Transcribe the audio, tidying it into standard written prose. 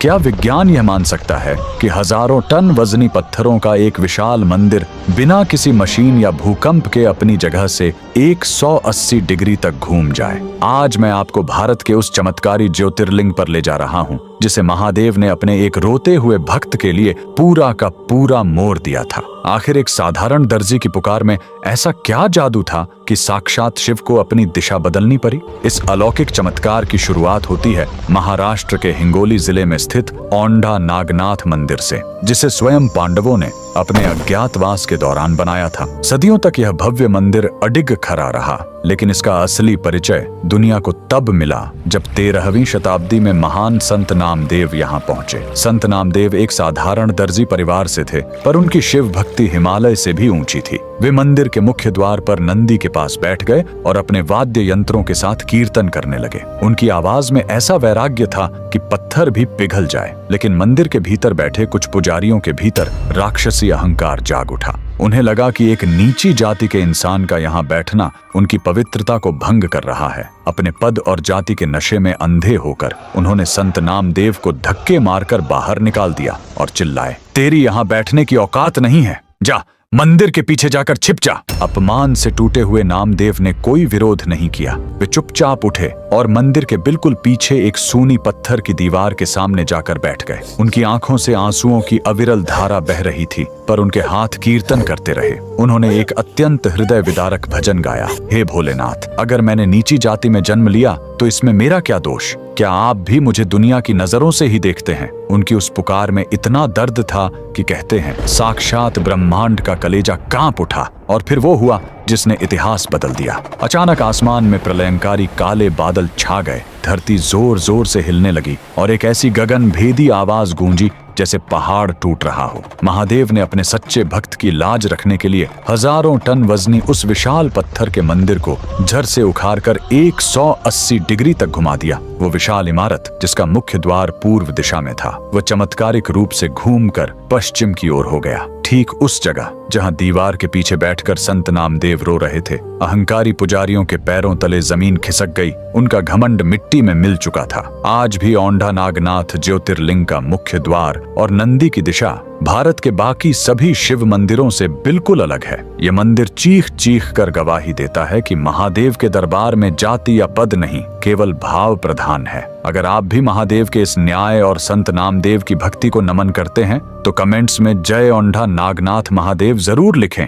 क्या विज्ञान यह मान सकता है कि हजारों टन वजनी पत्थरों का एक विशाल मंदिर बिना किसी मशीन या भूकंप के अपनी जगह से 180 डिग्री तक घूम जाए? आज मैं आपको भारत के उस चमत्कारी ज्योतिर्लिंग पर ले जा रहा हूँ जिसे महादेव ने अपने एक रोते हुए भक्त के लिए पूरा का पूरा मोड़ दिया था। आखिर एक साधारण दर्जी की पुकार में ऐसा क्या जादू था कि साक्षात शिव को अपनी दिशा बदलनी पड़ी? इस अलौकिक चमत्कार की शुरुआत होती है महाराष्ट्र के हिंगोली जिले में स्थित औंढा नागनाथ मंदिर से, जिसे स्वयं पांडवों ने अपने अज्ञातवास के दौरान बनाया था। सदियों तक यह भव्य मंदिर अडिग खड़ा रहा, लेकिन इसका असली परिचय दुनिया को तब मिला जब 13वीं शताब्दी में महान संत नामदेव यहाँ पहुंचे। संत नामदेव एक साधारण दर्जी परिवार से थे, पर उनकी शिव भक्ति हिमालय से भी ऊंची थी। वे मंदिर के मुख्य द्वार पर नंदी के पास बैठ गए और अपने वाद्य यंत्रों के साथ कीर्तन करने लगे। उनकी आवाज में ऐसा वैराग्य था कि पत्थर भी पिघल जाए। लेकिन मंदिर के भीतर बैठे कुछ पुजारियों के भीतर राक्षसी अहंकार जाग उठा। उन्हें लगा कि एक नीची जाति के इंसान का यहाँ बैठना उनकी पवित्रता को भंग कर रहा है। अपने पद और जाति के नशे में अंधे होकर उन्होंने संत नामदेव को धक्के मारकर बाहर निकाल दिया और चिल्लाए, तेरी यहाँ बैठने की औकात नहीं है, जा मंदिर के पीछे जाकर छिप जा। अपमान से टूटे हुए नामदेव ने कोई विरोध नहीं किया। वे चुपचाप उठे और मंदिर के बिल्कुल पीछे एक सूनी पत्थर की दीवार के सामने जाकर बैठ गए। उनकी आंखों से आंसुओं की अविरल धारा बह रही थी, पर उनके हाथ कीर्तन करते रहे। उन्होंने एक अत्यंत हृदय विदारक भजन गाया, हे भोलेनाथ, अगर मैंने नीची जाति में जन्म लिया तो इसमें मेरा क्या दोष? क्या आप भी मुझे दुनिया की नजरों से ही देखते हैं? उनकी उस पुकार में इतना दर्द था कि कहते हैं साक्षात ब्रह्मांड का कलेजा कांप उठा। और फिर वो हुआ जिसने इतिहास बदल दिया। अचानक आसमान में प्रलयंकारी काले बादल छा गए, धरती जोर जोर से हिलने लगी और एक ऐसी गगन भेदी आवाज गूंजी जैसे पहाड़ टूट रहा हो। महादेव ने अपने सच्चे भक्त की लाज रखने के लिए हजारों टन वजनी उस विशाल पत्थर के मंदिर को जड़ से उखाड़कर 180 डिग्री तक घुमा दिया। वो विशाल इमारत जिसका मुख्य द्वार पूर्व दिशा में था, वह चमत्कारिक रूप से घूमकर पश्चिम की ओर हो गया, ठीक उस जगह जहां दीवार के पीछे बैठकर संत नामदेव रो रहे थे। अहंकारी पुजारियों के पैरों तले जमीन खिसक गई, उनका घमंड मिट्टी में मिल चुका था। आज भी औंढा नागनाथ ज्योतिर्लिंग का मुख्य द्वार और नंदी की दिशा भारत के बाकी सभी शिव मंदिरों से बिल्कुल अलग है। यह मंदिर चीख चीख कर गवाही देता है कि महादेव के दरबार में जाति या पद नहीं, केवल भाव प्रधान है। अगर आप भी महादेव के इस न्याय और संत नामदेव की भक्ति को नमन करते हैं तो कमेंट्स में जय औंढा नागनाथ महादेव जरूर लिखें।